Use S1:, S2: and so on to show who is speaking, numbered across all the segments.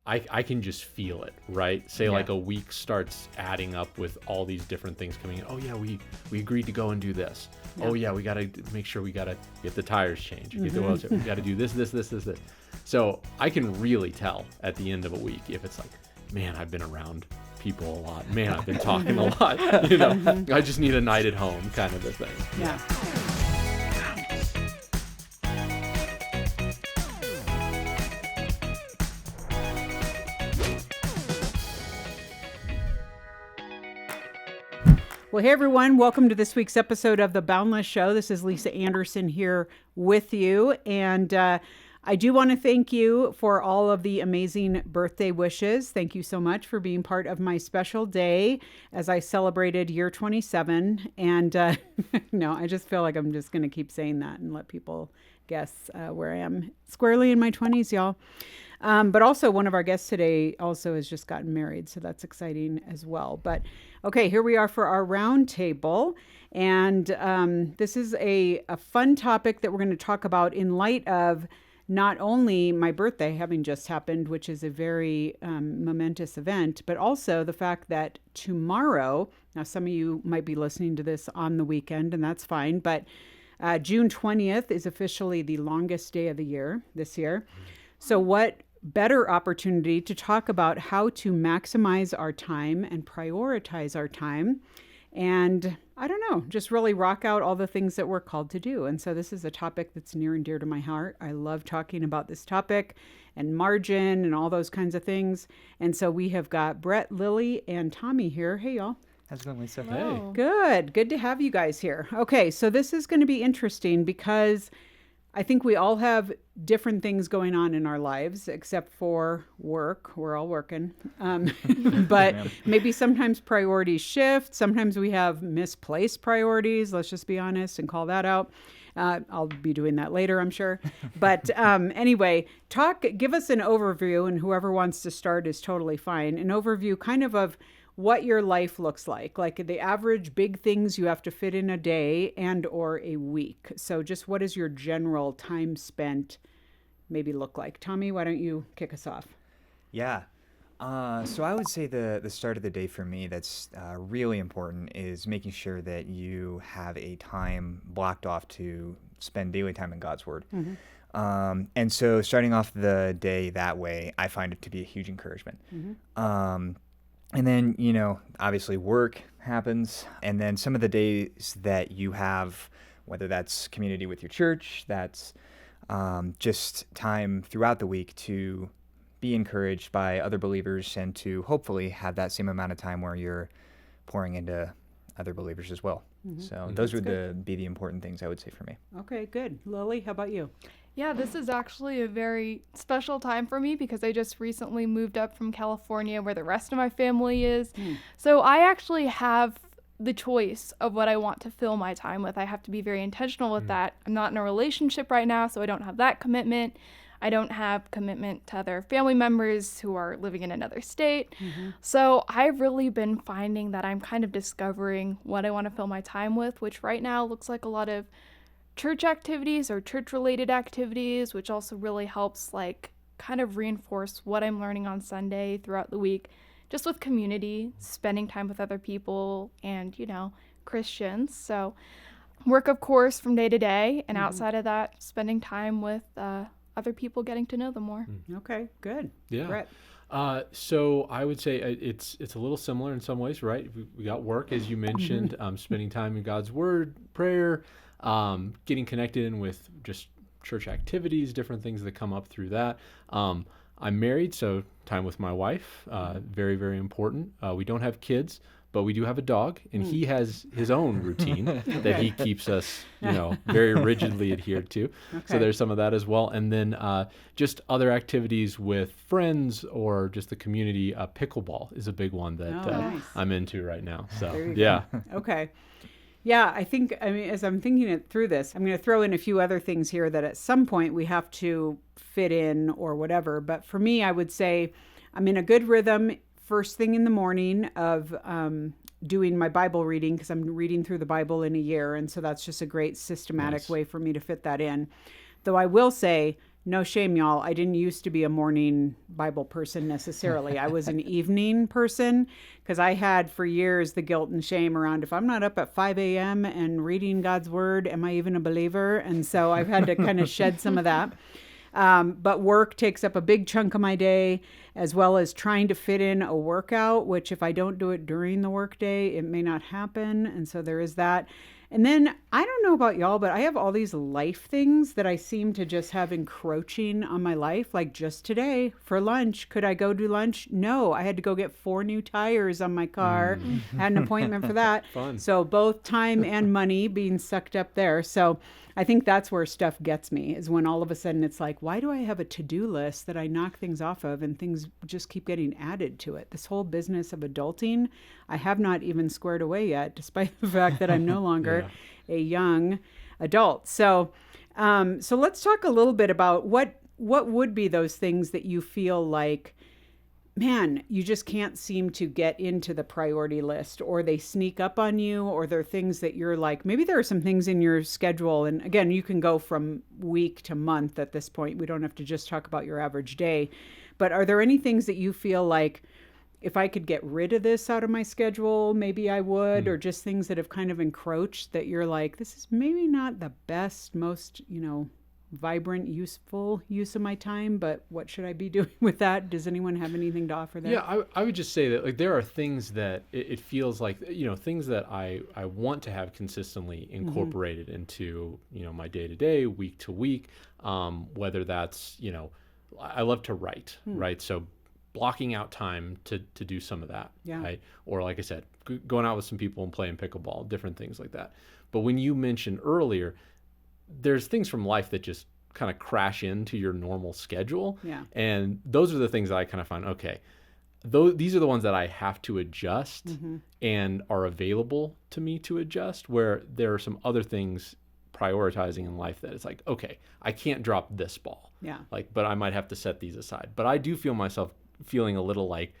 S1: I can just feel it, right? Say
S2: Yeah.
S1: like a week starts adding up with all these different things coming in. Oh yeah, we agreed to go and do this.
S3: Yeah.
S1: Oh yeah, we got to make sure we got to get the tires changed, get the oil changed. We got to do this. So I can really tell at the end of a week if it's like, man, I've been around people a lot. Man, I've been talking a lot. You know, I just need a night at home kind of a thing.
S3: Yeah. Well, hey, everyone. Welcome to this week's episode of The Boundless Show. This is Lisa Anderson here with you. And I do want to thank you for all of the amazing birthday wishes. Thank you so much for being part of my special day as I celebrated year 27. And no, I just feel like I'm just going to keep saying that and let people guess where I am squarely in my 20s, y'all. But also one of our guests today also has just gotten married, so that's exciting as well. But okay, here we are for our roundtable. And this is a fun topic that we're going to talk about in light of not only my birthday having just happened, which is a very momentous event, but also the fact that tomorrow, now some of you might be listening to this on the weekend, and that's fine, but June 20th is officially the longest day of the year this year. So what better opportunity to talk about how to maximize our time and prioritize our time and, I don't know, just really rock out all the things that we're called to do. And so this is a topic that's near and dear to my heart. I love talking about this topic and margin and all those kinds of things. And so we have got Bret, Lily, and Tommy here. Hey, y'all.
S2: How's it going, Lisa?
S1: Hey.
S3: Good to have you guys here. Okay, so this is going to be interesting because I think we all have different things going on in our lives, except for work. We're all working. But maybe sometimes priorities shift. Sometimes we have misplaced priorities. Let's just be honest and call that out. I'll be doing that later, I'm sure. But anyway, give us an overview, and whoever wants to start is totally fine. An overview kind of what your life looks like the average big things you have to fit in a day and or a week. So just what does your general time spent maybe look like? Tommy, why don't you kick us off?
S2: Yeah. So I would say the start of the day for me that's really important is making sure that you have a time blocked off to spend daily time in God's Word. Mm-hmm. And so starting off the day that way, I find it to be a huge encouragement. Mm-hmm. And then, obviously work happens. And then some of the days that you have, whether that's community with your church, that's just time throughout the week to be encouraged by other believers and to hopefully have that same amount of time where you're pouring into other believers as well. Mm-hmm. So those would be the important things I would say for me.
S3: Okay, good. Lily, how about you?
S4: Yeah, this is actually a very special time for me because I just recently moved up from California where the rest of my family is. So I actually have the choice of what I want to fill my time with. I have to be very intentional with that. I'm not in a relationship right now, so I don't have that commitment. I don't have commitment to other family members who are living in another state. Mm-hmm. So I've really been finding that I'm kind of discovering what I want to fill my time with, which right now looks like a lot of church activities or church-related activities, which also really helps kind of reinforce what I'm learning on Sunday throughout the week, just with community, spending time with other people and, Christians. So work, of course, from day to day, and outside of that, spending time with other people, getting to know them more.
S3: Okay, good.
S1: Yeah.
S3: Bret.
S1: So I would say it's a little similar in some ways, right? We got work, as you mentioned, spending time in God's Word, prayer, getting connected in with just church activities, different things that come up through that. I'm married, so time with my wife, very, very important. We don't have kids, but we do have a dog, and he has his own routine that he keeps us, very rigidly adhered to. Okay. So there's some of that as well. And then just other activities with friends or just the community. Pickleball is a big one that
S3: nice.
S1: I'm into right now. So,
S3: yeah. Okay. Yeah, as I'm thinking it through this, I'm going to throw in a few other things here that at some point we have to fit in or whatever. But for me, I would say I'm in a good rhythm first thing in the morning of doing my Bible reading because I'm reading through the Bible in a year. And so that's just a great systematic way for me to fit that in. Though I will say no shame, y'all. I didn't used to be a morning Bible person necessarily. I was an evening person because I had for years the guilt and shame around if I'm not up at 5 a.m. and reading God's word, am I even a believer? And so I've had to kind of shed some of that. But work takes up a big chunk of my day, as well as trying to fit in a workout, which if I don't do it during the workday, it may not happen. And so there is that. And then I don't know about y'all, but I have all these life things that I seem to just have encroaching on my life. Like just today for lunch, could I go do lunch? No, I had to go get 4 new tires on my car. Had an appointment for that.
S1: Fun.
S3: So both time and money being sucked up there. So I think that's where stuff gets me, is when all of a sudden it's like, why do I have a to-do list that I knock things off of and things just keep getting added to it? This whole business of adulting, I have not even squared away yet, despite the fact that I'm no longer a young adult. So let's talk a little bit about what would be those things that you feel like, man, you just can't seem to get into the priority list, or they sneak up on you, or they're things that you're like, maybe there are some things in your schedule. And again, you can go from week to month at this point. We don't have to just talk about your average day. But are there any things that you feel like, if I could get rid of this out of my schedule, maybe I would, or just things that have kind of encroached that you're like, this is maybe not the best, most, vibrant, useful use of my time, but what should I be doing with that? Does anyone have anything to offer there?
S1: Yeah, I would just say that like there are things that it feels like, things that I want to have consistently incorporated into, my day-to-day, week-to-week, whether that's, I love to write, right? So blocking out time to do some of that, right? Or like I said, going out with some people and playing pickleball, different things like that. But when you mentioned earlier, there's things from life that just kind of crash into your normal schedule.
S3: Yeah.
S1: And those are the things that I kind of find, okay, these are the ones that I have to adjust and are available to me to adjust, where there are some other things prioritizing in life that it's like, okay, I can't drop this ball.
S3: Yeah.
S1: But I might have to set these aside. But I do feel myself feeling a little like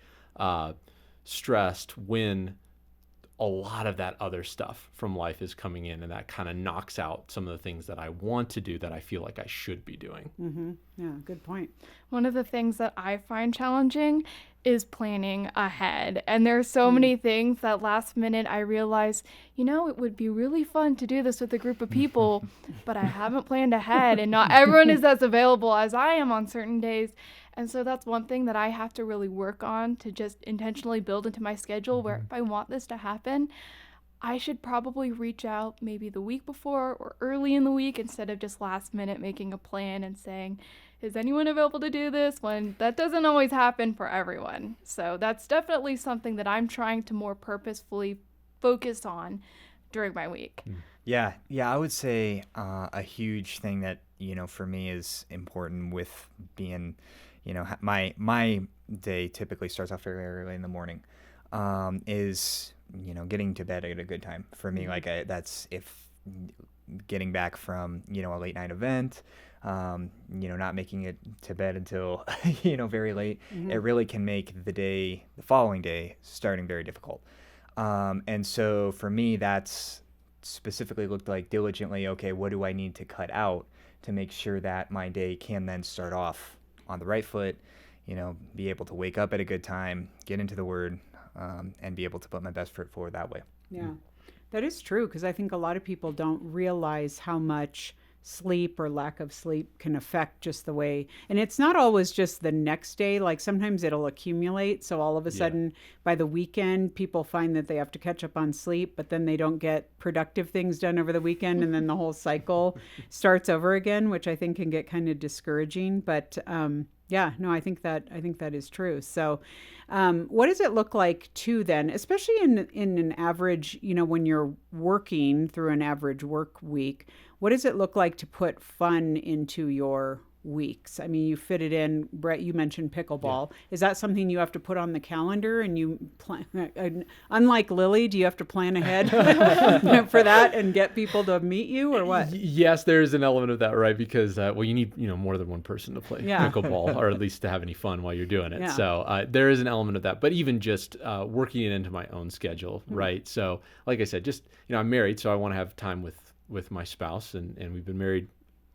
S1: stressed when a lot of that other stuff from life is coming in, and that kind of knocks out some of the things that I want to do that I feel like I should be doing.
S3: Yeah, good point.
S4: One of the things that I find challenging is planning ahead. And there are so many things that last minute I realize, it would be really fun to do this with a group of people, but I haven't planned ahead, and not everyone is as available as I am on certain days. And so that's one thing that I have to really work on, to just intentionally build into my schedule, where if I want this to happen, I should probably reach out maybe the week before or early in the week, instead of just last minute making a plan and saying, is anyone available to do this? When that doesn't always happen for everyone. So that's definitely something that I'm trying to more purposefully focus on during my week.
S2: Yeah, I would say a huge thing that, for me is important with being, my day typically starts off very early in the morning, is, getting to bed at a good time. For me, like that's if getting back from, a late night event, not making it to bed until, very late, it really can make the following day starting very difficult. And so for me, that's specifically looked like diligently, okay, what do I need to cut out to make sure that my day can then start off on the right foot, be able to wake up at a good time, get into the Word, and be able to put my best foot forward that way.
S3: Yeah, that is true, because I think a lot of people don't realize how much sleep or lack of sleep can affect just the way, and it's not always just the next day. Like sometimes it'll accumulate, so all of a sudden by the weekend people find that they have to catch up on sleep, but then they don't get productive things done over the weekend, and then the whole cycle starts over again, which I think can get kind of discouraging. But I think that is true. So what does it look like too then, especially in an average, when you're working through an average work week, what does it look like to put fun into your weeks? I mean, you fit it in. Bret, you mentioned pickleball. Yeah. Is that something you have to put on the calendar and you plan? Unlike Lily, do you have to plan ahead for that and get people to meet you, or what?
S1: Yes, there is an element of that, right? Because you need more than one person to play pickleball, or at least to have any fun while you're doing it. Yeah. So there is an element of that. But even just working it into my own schedule, right? So like I said, just I'm married, so I want to have time with my spouse, and we've been married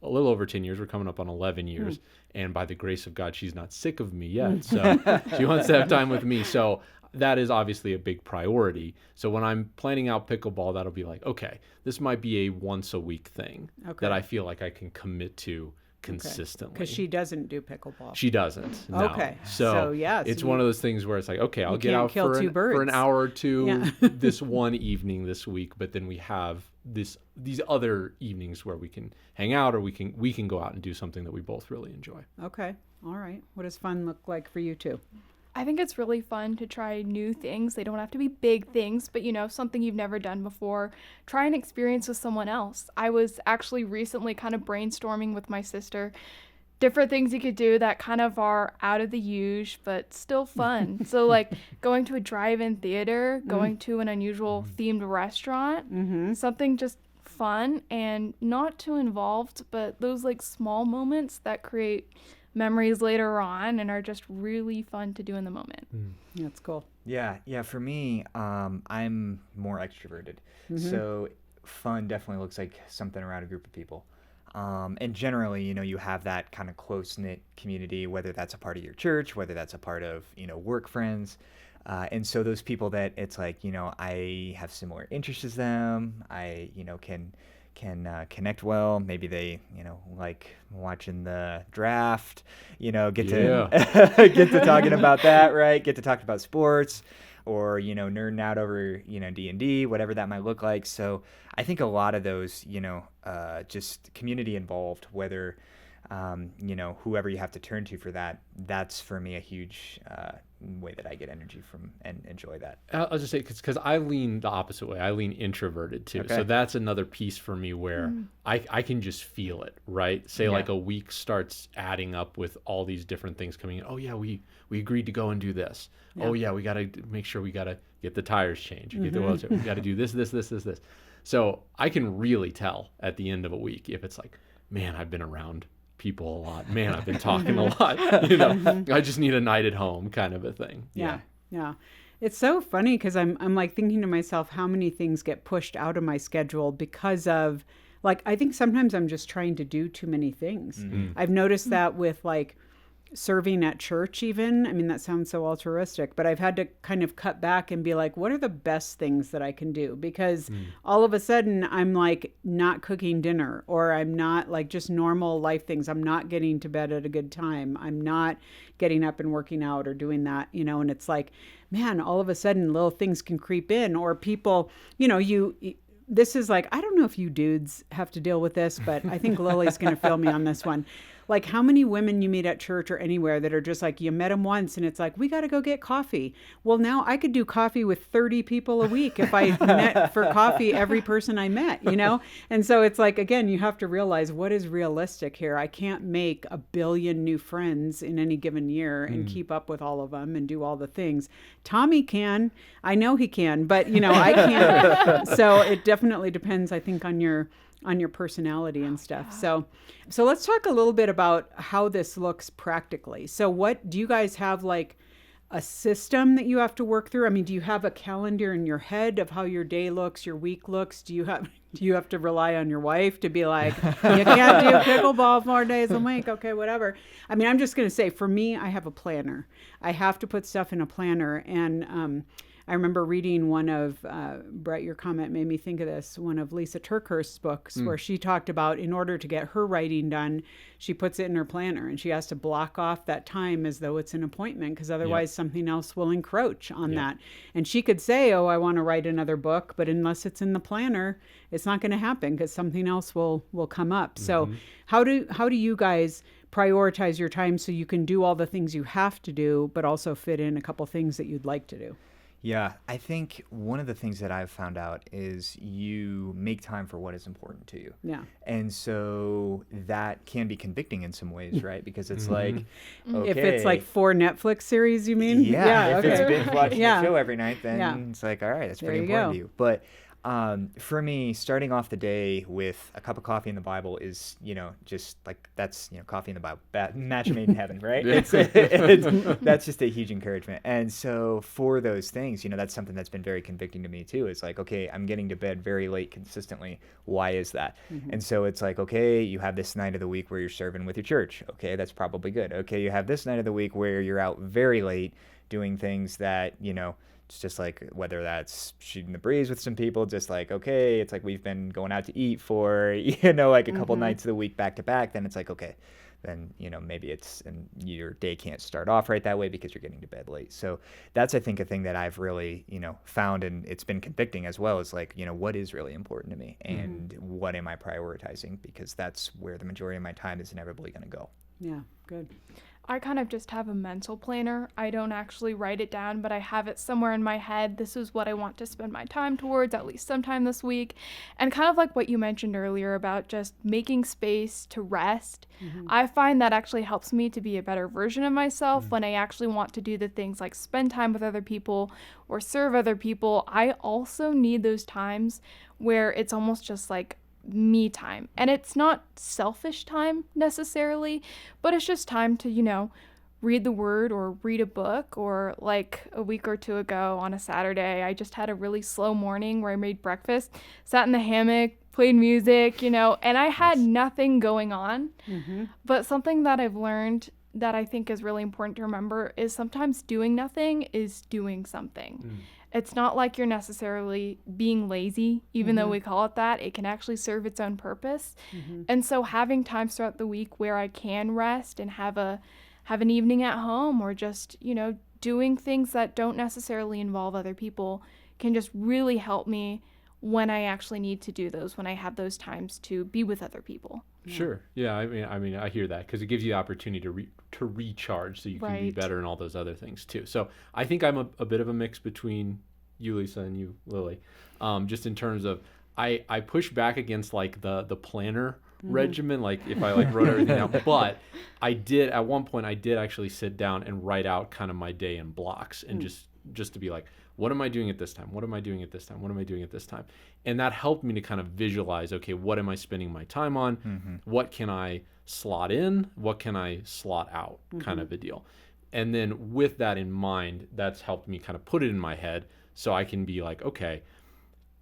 S1: a little over 10 years. We're coming up on 11 years. And by the grace of God, she's not sick of me yet. So she wants to have time with me. So that is obviously a big priority. So when I'm planning out pickleball, that'll be like, okay, this might be a once a week thing that I feel like I can commit to consistently.
S3: Because she doesn't do pickleball.
S1: She doesn't. No.
S3: Okay.
S1: So
S3: yeah,
S1: it's one of those things where it's like, okay, I'll get out
S3: for
S1: an hour or two this one evening this week, but then we have these other evenings where we can hang out, or we can go out and do something that we both really enjoy.
S3: Okay. All right. What does fun look like for you two?
S4: I think it's really fun to try new things. They don't have to be big things, but something you've never done before. Try an experience with someone else. I was actually recently kind of brainstorming with my sister different things you could do that kind of are out of the usual, but still fun. So like going to a drive-in theater, going to an unusual themed restaurant, something just fun and not too involved, but those like small moments that create memories later on and are just really fun to do in the moment.
S3: That's cool.
S2: Yeah. For me, I'm more extroverted. So fun definitely looks like something around a group of people. And generally, you have that kind of close-knit community, whether that's a part of your church, whether that's a part of, work friends. And so those people that it's like, I have similar interests as them. I, can connect well. Maybe they, like watching the draft, get to get to talking about that, right? Get to talk about sports, or nerding out over D&D, whatever that might look like. So I think a lot of those, just community involved, whether whoever you have to turn to for that, that's for me a huge way that I get energy from and enjoy that.
S1: I'll just say because I lean the opposite way. I lean introverted too. Okay. So that's another piece for me where I can just feel it, right? Say like a week starts adding up with all these different things coming in. Oh yeah, we agreed to go and do this. Yeah. Oh yeah, we got to make sure we got to get the tires changed. Get the oil changed. We got to do this. So I can really tell at the end of a week if it's like, man, I've been around people a lot. Man, I've been talking a lot. I just need a night at home kind of a thing.
S3: Yeah. It's so funny because I'm like thinking to myself how many things get pushed out of my schedule because of like, I think sometimes I'm just trying to do too many things. I've noticed that with like serving at church even. I mean, that sounds so altruistic, but I've had to kind of cut back and be like, what are the best things that I can do? Because all of a sudden I'm like not cooking dinner, or I'm not like just normal life things. I'm not getting to bed at a good time. I'm not getting up and working out or doing that, and it's like, man, all of a sudden little things can creep in, or people, this is like, I don't know if you dudes have to deal with this, but I think Lily's going to fill me on this one. Like how many women you meet at church or anywhere that are just like, you met them once and it's like, we got to go get coffee. Well, now I could do coffee with 30 people a week if I met for coffee every person I met, And so it's like, again, you have to realize what is realistic here. I can't make 1 billion new friends in any given year and keep up with all of them and do all the things. Tommy can. I know he can, but, I can't. So it definitely depends, I think, on your personality and stuff. So let's talk a little bit about how this looks practically. So what do you guys have, like a system that you have to work through? I mean, do you have a calendar in your head of how your day looks, your week looks? Do you have to rely on your wife to be like, you can't do pickleball 4 days a week? Okay, whatever. I mean, I'm just going to say, for me, I have a planner. I have to put stuff in a planner. And, I remember reading one of, Bret, your comment made me think of this, one of Lisa Turkhurst's books where she talked about in order to get her writing done, she puts it in her planner and she has to block off that time as though it's an appointment because otherwise something else will encroach on that. And she could say, oh, I want to write another book, but unless it's in the planner, it's not going to happen because something else will come up. So how do you guys prioritize your time so you can do all the things you have to do, but also fit in a couple things that you'd like to do?
S2: Yeah, I think one of the things that I've found out is you make time for what is important to you. Yeah. And so that can be convicting in some ways, right? Because it's like, okay.
S3: If it's like 4 Netflix series, you mean?
S2: Yeah, if it's binge watching the show every night, then it's like, all right, that's pretty important to you. But For me, starting off the day with a cup of coffee in the Bible is, just like that's, coffee in the Bible, match made in heaven, right? That's just a huge encouragement. And so for those things, that's something that's been very convicting to me too. It's like, okay, I'm getting to bed very late consistently. Why is that? And so it's like, okay, you have this night of the week where you're serving with your church. Okay, that's probably good. Okay, you have this night of the week where you're out very late doing things that, it's just like whether that's shooting the breeze with some people, just like, okay, it's like we've been going out to eat for, like a couple nights of the week back to back. Then it's like, okay, then, maybe and your day can't start off right that way because you're getting to bed late. So that's, I think, a thing that I've really, found, and it's been convicting as well, is like, what is really important to me and what am I prioritizing? Because that's where the majority of my time is inevitably going to go.
S3: Yeah, good.
S4: I kind of just have a mental planner. I don't actually write it down, but I have it somewhere in my head. This is what I want to spend my time towards at least sometime this week. And kind of like what you mentioned earlier about just making space to rest, I find that actually helps me to be a better version of myself when I actually want to do the things like spend time with other people or serve other people. I also need those times where it's almost just like me time, and it's not selfish time necessarily, but it's just time to read the word or read a book. Or like a week or two ago on a Saturday, I just had a really slow morning where I made breakfast, sat in the hammock, played music, and I had nothing going on. But something that I've learned that I think is really important to remember is sometimes doing nothing is doing something. It's not like you're necessarily being lazy, even though we call it that. It can actually serve its own purpose. And so having times throughout the week where I can rest and have an evening at home, or just, doing things that don't necessarily involve other people, can just really help me when I actually need to do those, when I have those times to be with other people.
S1: Sure. Yeah. I mean, I hear that because it gives you the opportunity to recharge, so you can be better in all those other things too. So I think I'm a bit of a mix between you, Lisa, and you, Lily, just in terms of I push back against like the planner regimen, like if I like wrote everything out. But at one point I did actually sit down and write out kind of my day in blocks, and just to be like, what am I doing at this time? What am I doing at this time? What am I doing at this time? And that helped me to kind of visualize, okay, what am I spending my time on? What can I slot in? What can I slot out? Kind of a deal. And then with that in mind, that's helped me kind of put it in my head so I can be like, okay,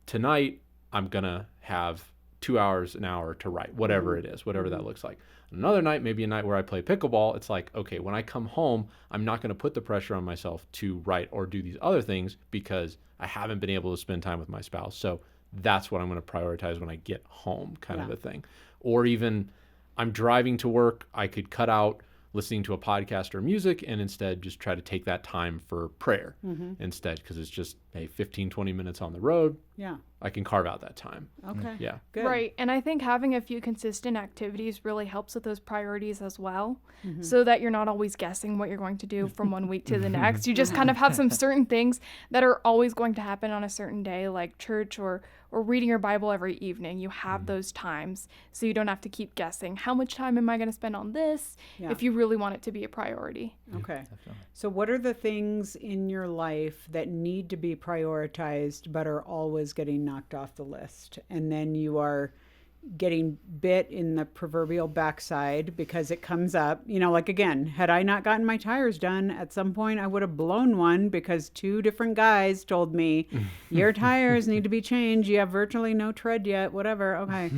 S1: tonight I'm going to have 2 hours, an hour to write, whatever it is, whatever that looks like. Another night, maybe a night where I play pickleball, it's like, okay, when I come home, I'm not going to put the pressure on myself to write or do these other things because I haven't been able to spend time with my spouse. So that's what I'm going to prioritize when I get home, kind of a thing. Or even I'm driving to work, I could cut out listening to a podcast or music and instead just try to take that time for prayer instead, because it's just 15, 20 minutes on the road.
S3: Yeah.
S1: I can carve out that time.
S3: Okay.
S1: Yeah.
S3: Good.
S4: Right. And I think having a few consistent activities really helps with those priorities as well, so that you're not always guessing what you're going to do from one week to the next. You just kind of have some certain things that are always going to happen on a certain day, like church or reading your Bible every evening. You have those times, so you don't have to keep guessing, how much time am I going to spend on this, if you really want it to be a priority.
S3: Okay. So what are the things in your life that need to be prioritized but are always getting knocked off the list? And then you are getting bit in the proverbial backside because it comes up, like, again, had I not gotten my tires done at some point, I would have blown one because 2 different guys told me your tires need to be changed. You have virtually no tread yet, whatever. Okay.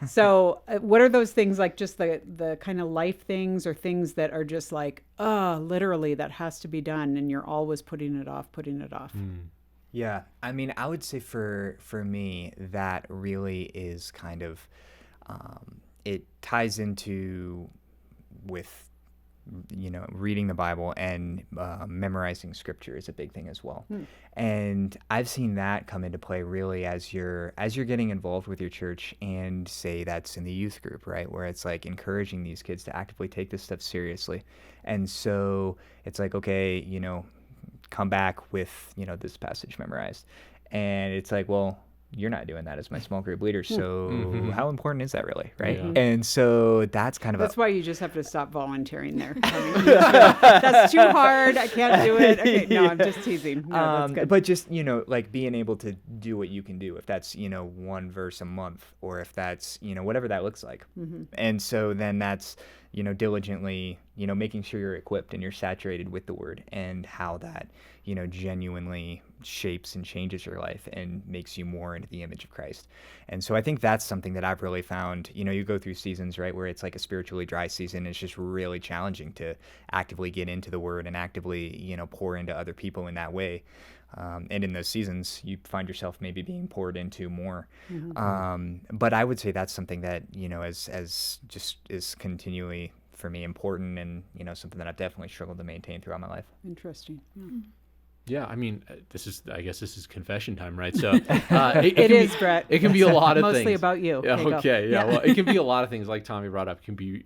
S3: So what are those things, like just the kind of life things or things that are just like, literally that has to be done, and you're always putting it off.
S2: Yeah, I mean, I would say for me, that really is kind of, it ties into with, reading the Bible, and memorizing scripture is a big thing as well. And I've seen that come into play really as you're getting involved with your church, and say that's in the youth group, right? Where it's like encouraging these kids to actively take this stuff seriously. And so it's like, okay, come back with, this passage memorized. And it's like, well, you're not doing that as my small group leader. So how important is that really, right?
S1: Yeah.
S2: And so that's kind of
S3: That's why you just have to stop volunteering there. I mean, you just go, that's too hard. I can't do it. Okay, no, I'm just teasing. No, that's good.
S2: But just, like being able to do what you can do, if that's, one verse a month, or if that's, whatever that looks like. And so then that's, diligently, making sure you're equipped and you're saturated with the word, and how that, genuinely shapes and changes your life and makes you more into the image of Christ. And so I think that's something that I've really found. You go through seasons, right, where it's like a spiritually dry season. It's just really challenging to actively get into the word and actively, pour into other people in that way. And in those seasons, you find yourself maybe being poured into more. But I would say that's something that, as just is continually for me important, and, something that I've definitely struggled to maintain throughout my life.
S3: Interesting. Yeah.
S1: Yeah, I mean, I guess this is confession time, right? So
S3: It is, Bret.
S1: It can be a lot of
S3: Mostly
S1: things.
S3: about you.
S1: Yeah,
S3: Okay,
S1: yeah. Well, it can be a lot of things, like Tommy brought up. It can be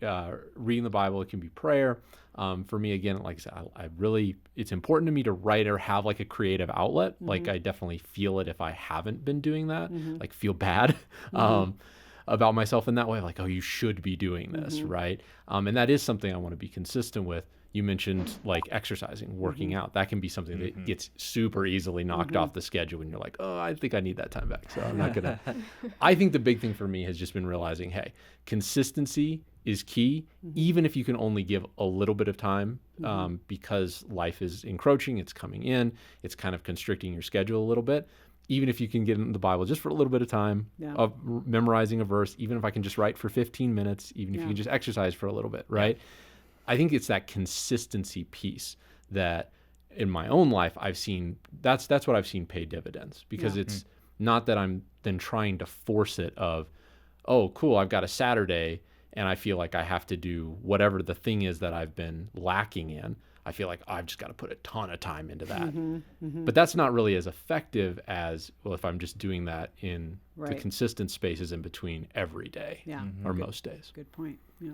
S1: reading the Bible. It can be prayer. For me, again, like I said, it's important to me to write or have like a creative outlet. Like I definitely feel it if I haven't been doing that, like feel bad about myself in that way. Like, oh, you should be doing this, right? And that is something I want to be consistent with. You mentioned like exercising, working out. That can be something that gets super easily knocked off the schedule when you're like, oh, I think I need that time back. So I'm not going to. I think the big thing for me has just been realizing, hey, consistency is key, even if you can only give a little bit of time, because life is encroaching, it's coming in, it's kind of constricting your schedule a little bit. Even if you can get in the Bible just for a little bit of time, of memorizing a verse, even if I can just write for 15 minutes, even if you can just exercise for a little bit, right? I think it's that consistency piece that in my own life I've seen, that's what I've seen pay dividends, because it's not that I'm then trying to force it of, oh, cool, I've got a Saturday and I feel like I have to do whatever the thing is that I've been lacking in. I feel like I've just got to put a ton of time into that. But that's not really as effective as, well, if I'm just doing that in the consistent spaces in between every day or most days.
S3: Good point. Yeah.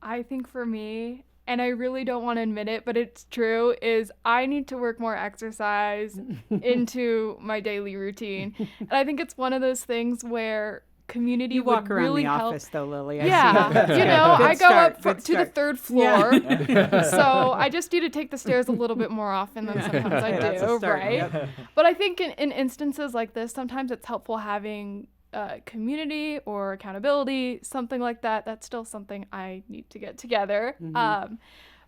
S4: I think for me, and I really don't want to admit it, but it's true, is I need to work more exercise into my daily routine. And I think it's one of those things where community
S3: You walk
S4: would
S3: around
S4: really
S3: the
S4: help.
S3: office though, Lily. I
S4: Yeah,
S3: see.
S4: you know,
S3: Good
S4: I go
S3: start,
S4: up
S3: good
S4: to the
S3: start.
S4: third floor, so I just need to take the stairs a little bit more often than sometimes I
S3: That's a
S4: do,
S3: start,
S4: right?
S3: yep.
S4: But I think in instances like this, sometimes it's helpful having community or accountability, something like that. That's still something I need to get together.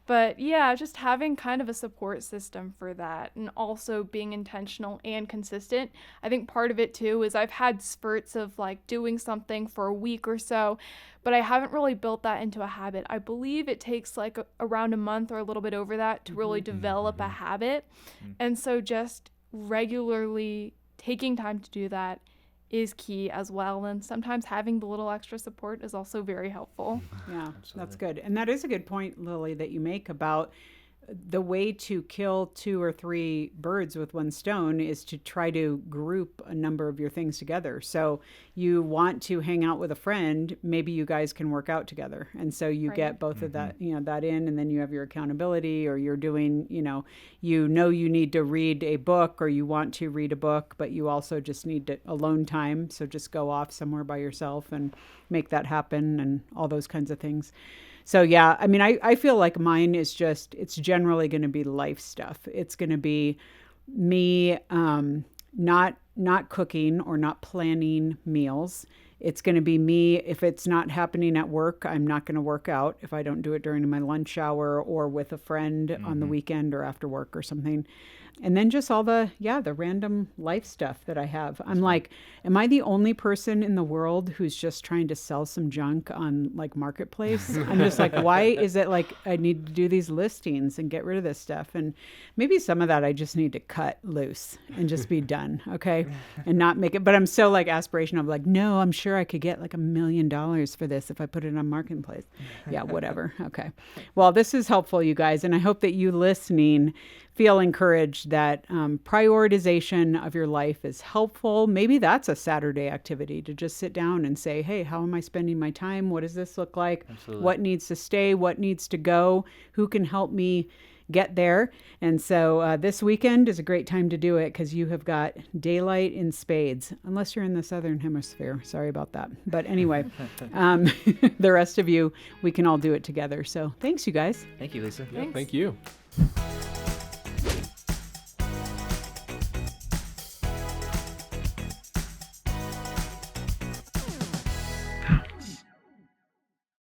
S4: But yeah, just having kind of a support system for that, and also being intentional and consistent. I think part of it too is I've had spurts of like doing something for a week or so, but I haven't really built that into a habit. I believe it takes like around a month or a little bit over that to really develop a habit. And so just regularly taking time to do that is key as well. And sometimes having the little extra support is also very helpful.
S3: Yeah, that's good. And that is a good point, Lily, that you make about the way to kill 2 or 3 birds with one stone is to try to group a number of your things together. So you want to hang out with a friend, maybe you guys can work out together. And so you get both of that, that in, and then you have your accountability, or you're doing, you need to read a book, or you want to read a book, but you also just need alone time. So just go off somewhere by yourself and make that happen, and all those kinds of things. So yeah, I mean, I feel like mine is just, it's generally going to be life stuff. It's going to be me not cooking or not planning meals. It's going to be me, if it's not happening at work, I'm not going to work out if I don't do it during my lunch hour or with a friend on the weekend or after work or something. And then just all the random life stuff that I have. I'm like, am I the only person in the world who's just trying to sell some junk on like Marketplace? I'm just like, why is it like I need to do these listings and get rid of this stuff? And maybe some of that I just need to cut loose and just be done, okay? And not make it, but I'm so like aspirational of like, no, I'm sure I could get like $1 million for this if I put it on Marketplace. Yeah, whatever. Okay. Well, this is helpful, you guys. And I hope that you listening feel encouraged that prioritization of your life is helpful. Maybe that's a Saturday activity to just sit down and say, hey, how am I spending my time? What does this look like?
S2: Absolutely.
S3: What needs to stay? What needs to go? Who can help me get there. And so this weekend is a great time to do it because you have got daylight in spades, unless you're in the southern hemisphere. Sorry about that. But anyway, the rest of you, we can all do it together. So thanks, you guys.
S2: Thank you, Lisa.
S1: Yeah, thank you.